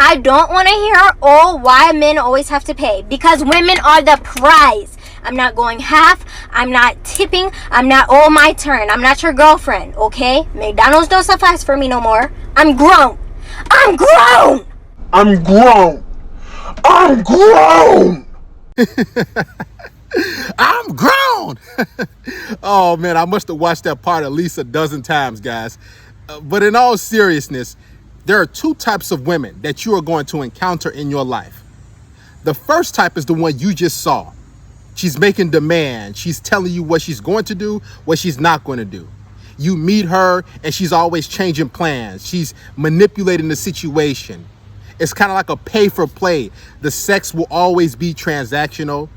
I don't want to hear, oh, why men always have to pay. Because women are the prize. I'm not going half. I'm not tipping. I'm not, oh, my turn. I'm not your girlfriend, okay? McDonald's don't suffice for me no more. I'm grown. I'm grown. I'm grown. I'm grown. I'm grown. Oh man, I must have watched that part at least a dozen times, guys. But in all seriousness, there are two types of women that you are going to encounter in your life. The first type is the one you just saw. She's making demands. She's telling you what she's going to do, what she's not going to do. You meet her and she's always changing plans. She's manipulating the situation. It's kind of like a pay for play. The sex will always be transactional.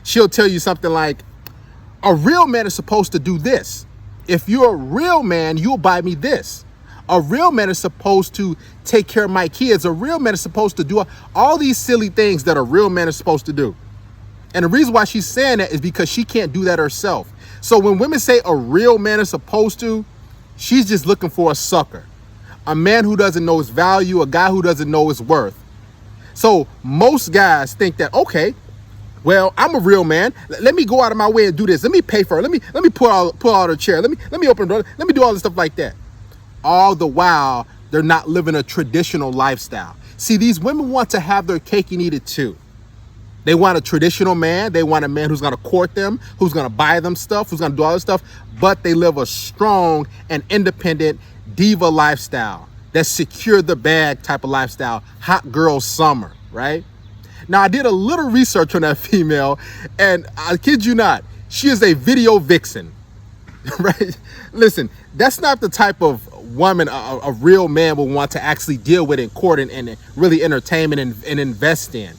She'll tell you something like, a real man is supposed to do this. If you're a real man, you'll buy me this. A real man is supposed to take care of my kids. A real man is supposed to do all these silly things that a real man is supposed to do. And the reason why she's saying that is because she can't do that herself. So when women say a real man is supposed to, she's just looking for a sucker. A man who doesn't know his value, a guy who doesn't know his worth. So most guys think that, okay, well, I'm a real man. Let me go out of my way and do this. Let me pay for it. Let me pull out a chair. Let me open the door. Let me do all this stuff like that. All the while, they're not living a traditional lifestyle. See, these women want to have their cake and eat it too. They want a traditional man. They want a man who's going to court them, who's going to buy them stuff, who's going to do all this stuff. But they live a strong and independent diva lifestyle. That's secure the bag type of lifestyle. Hot girl summer, right? Now, I did a little research on that female, and I kid you not, she is a video vixen, right? Listen, that's not the type of woman a real man will want to actually deal with in court and really entertainment and invest in.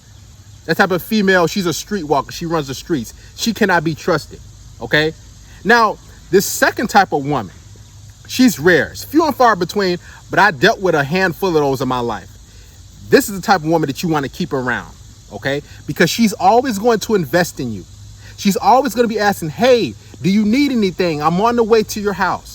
That type of female, she's a streetwalker. She runs the streets. She cannot be trusted, okay? Now, this second type of woman, she's rare. It's few and far between, but I dealt with a handful of those in my life. This is the type of woman that you want to keep around, okay? Because she's always going to invest in you. She's always going to be asking, hey, do you need anything? I'm on the way to your house.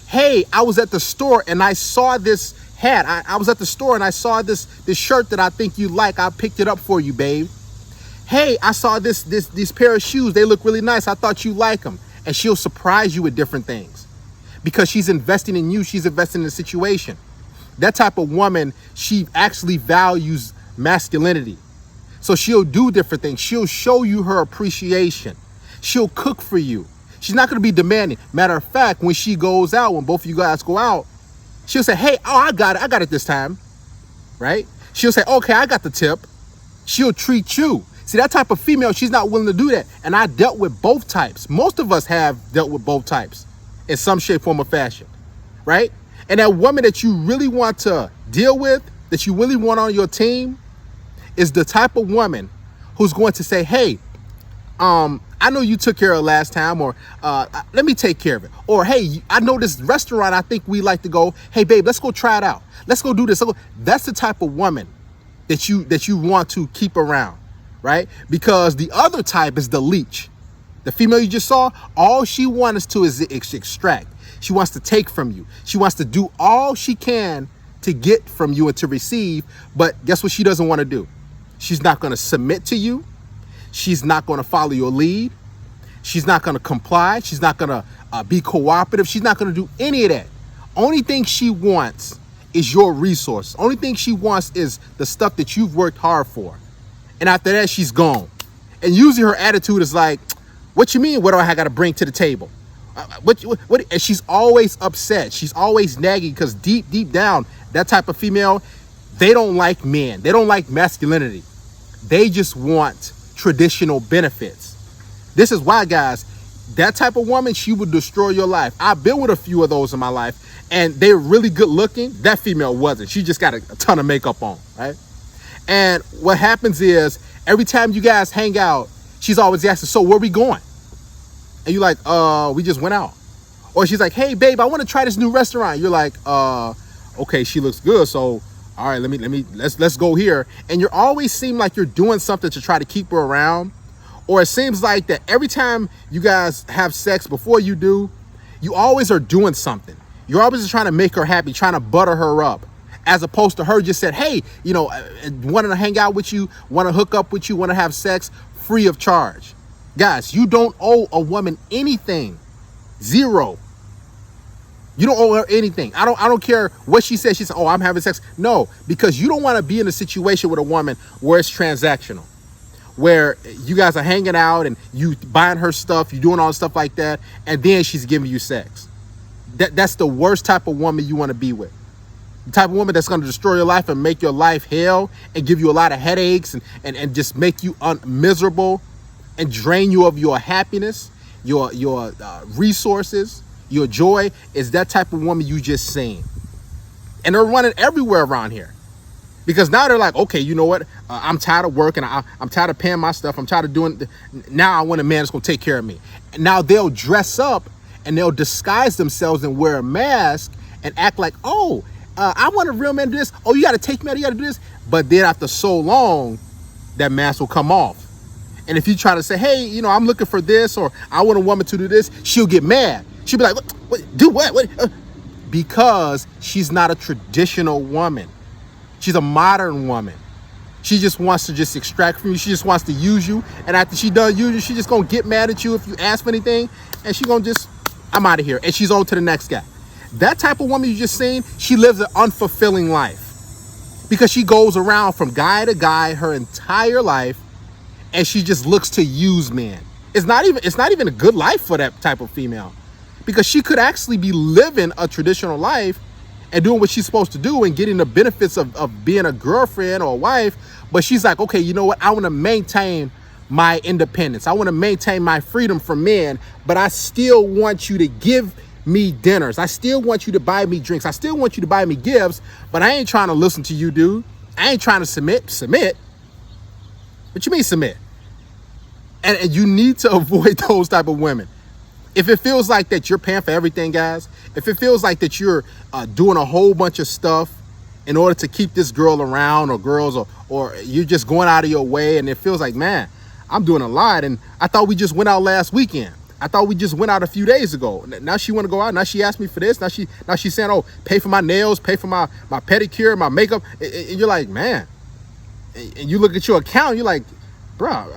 Hey, I was at the store and I saw this hat. I was at the store and I saw this shirt that I think you like. I picked it up for you, babe. Hey, I saw these pair of shoes. They look really nice. I thought you like them. And she'll surprise you with different things because she's investing in you. She's investing in the situation. That type of woman, she actually values masculinity. So she'll do different things. She'll show you her appreciation. She'll cook for you. She's not going to be demanding. Matter of fact, when she goes out, when both of you guys go out, she'll say, hey, oh, I got it this time, right? She'll say, okay, I got the tip. She'll treat you. See, that type of female, she's not willing to do that. And I dealt with both types. Most of us have dealt with both types in some shape, form, or fashion, right? And that woman that you really want to deal with, that you really want on your team, is the type of woman who's going to say, hey, I know you took care of it last time, or let me take care of it. Or, hey, I know this restaurant I think we like to go. Hey, babe, let's go try it out. Let's go do this. That's the type of woman that you want to keep around, right? Because the other type is the leech. The female you just saw, all she wants to is extract. She wants to take from you. She wants to do all she can to get from you and to receive. But guess what she doesn't want to do? She's not going to submit to you. She's not going to follow your lead. She's not going to comply. She's not going to be cooperative. She's not going to do any of that. Only thing she wants is your resource. Only thing she wants is the stuff that you've worked hard for. And after that, she's gone. And usually her attitude is like, what you mean? What do I got to bring to the table? What? And she's always upset. She's always nagging because deep down, that type of female, they don't like men. They don't like masculinity. They just want traditional benefits. This is why, guys, that type of woman, she would destroy your life. I've been with a few of those in my life, and they're really good looking. That female wasn't. She just got a ton of makeup on, right? And what happens is every time you guys hang out, she's always asking, so where we going? And you're like, we just went out. Or she's like, hey, babe, I want to try this new restaurant. You're like, okay, she looks good. So, all right, let's go here. And you always seem like you're doing something to try to keep her around. Or it seems like that every time you guys have sex, before you do, you always are doing something. You're always trying to make her happy, trying to butter her up. as opposed to her just said, hey, you know, wanting to hang out with you, want to hook up with you, want to have sex free of charge. Guys, you don't owe a woman anything. Zero. You don't owe her anything. I don't care what she says. She said, oh, I'm having sex. No, because you don't want to be in a situation with a woman where it's transactional, where you guys are hanging out and you buying her stuff, you doing all stuff like that, and then she's giving you sex. That's the worst type of woman you want to be with. The type of woman that's going to destroy your life and make your life hell and give you a lot of headaches and just make you miserable and drain you of your happiness, your resources, your joy, is that type of woman you just seen. And they're running everywhere around here. Because now they're like, okay, you know what? I'm tired of working. I'm tired of paying my stuff. I'm tired of doing now I want a man that's going to take care of me. And now they'll dress up and they'll disguise themselves and wear a mask and act like, oh, I want a real man to do this. Oh, you got to take me out. You got to do this. But then after so long, that mask will come off. And if you try to say, hey, you know, I'm looking for this, or I want a woman to do this, she'll get mad. She'll be like, what do what? Because she's not a traditional woman. She's a modern woman. She just wants to just extract from you. She just wants to use you. And after she done using you, she just going to get mad at you if you ask for anything. And she going to just, I'm out of here. And she's on to the next guy. That type of woman you just seen, she lives an unfulfilling life. Because she goes around from guy to guy her entire life. And she just looks to use men. It's not even a good life for that type of female. Because she could actually be living a traditional life and doing what she's supposed to do and getting the benefits of being a girlfriend or a wife. But she's like, okay, you know what? I want to maintain my independence. I want to maintain my freedom from men, but I still want you to give me dinners. I still want you to buy me drinks. I still want you to buy me gifts, but I ain't trying to listen to you, dude. I ain't trying to submit. What you mean submit? And you need to avoid those type of women. If it feels like that you're paying for everything, guys, if it feels like that you're doing a whole bunch of stuff in order to keep this girl around or girls, or you're just going out of your way, and it feels like, man, I'm doing a lot, and I thought we just went out last weekend. I thought we just went out a few days ago. Now she want to go out. Now she asked me for this. Now she's saying, oh, pay for my nails, pay for my pedicure, my makeup. And you're like, man. And you look at your account, you're like, bro,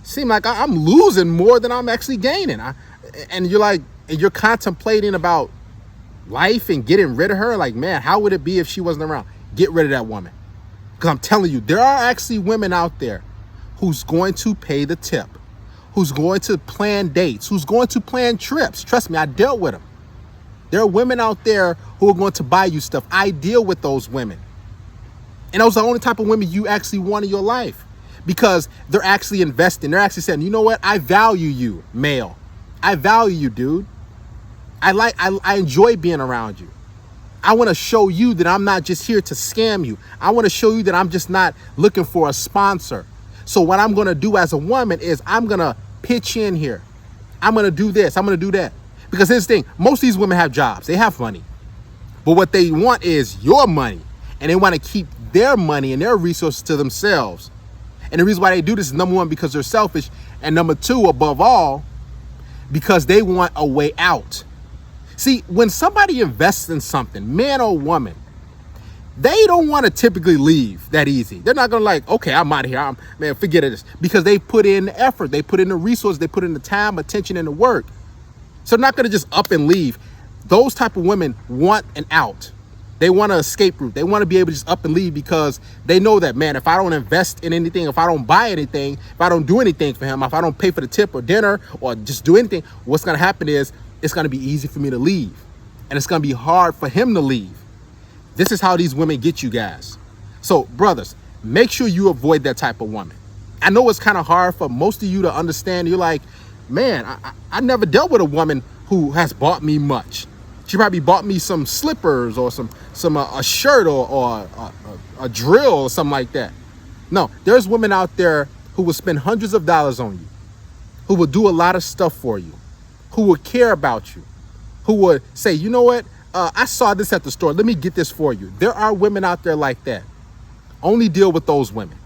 seem like I'm losing more than I'm actually gaining. And you're like, and you're contemplating about life and getting rid of her. Like, man, how would it be if she wasn't around? Get rid of that woman. Because I'm telling you, there are actually women out there who's going to pay the tip, who's going to plan dates, who's going to plan trips. Trust me, I dealt with them. There are women out there who are going to buy you stuff. I deal with those women. And those are the only type of women you actually want in your life, because they're actually investing. They're actually saying, you know what? I value you, male. I value you, dude. I enjoy being around you. I want to show you that I'm not just here to scam you. I want to show you that I'm just not looking for a sponsor. So what I'm going to do as a woman is I'm going to pitch in here. I'm going to do this. I'm going to do that. Because here's the thing. Most of these women have jobs. They have money. But what they want is your money. And they want to keep their money and their resources to themselves. And the reason why they do this is, number one, because they're selfish. And number two, above all, because they want a way out. See, when somebody invests in something, man or woman, they don't want to typically leave that easy. They're not going to like, okay, I'm out of here. Man, forget it. Because they put in the effort. They put in the resources. They put in the time, attention, and the work. So they're not going to just up and leave. Those type of women want an out. They want an escape route. They want to be able to just up and leave, because they know that, man, if I don't invest in anything, if I don't buy anything, if I don't do anything for him, if I don't pay for the tip or dinner or just do anything, what's going to happen is it's going to be easy for me to leave. And it's going to be hard for him to leave. This is how these women get you guys. So, brothers, make sure you avoid that type of woman. I know it's kind of hard for most of you to understand. You're like, man, I never dealt with a woman who has bought me much. She probably bought me some slippers or a shirt or a drill or something like that. No, there's women out there who will spend hundreds of dollars on you, who will do a lot of stuff for you, who will care about you, who would say, you know what? I saw this at the store. Let me get this for you. There are women out there like that. Only deal with those women.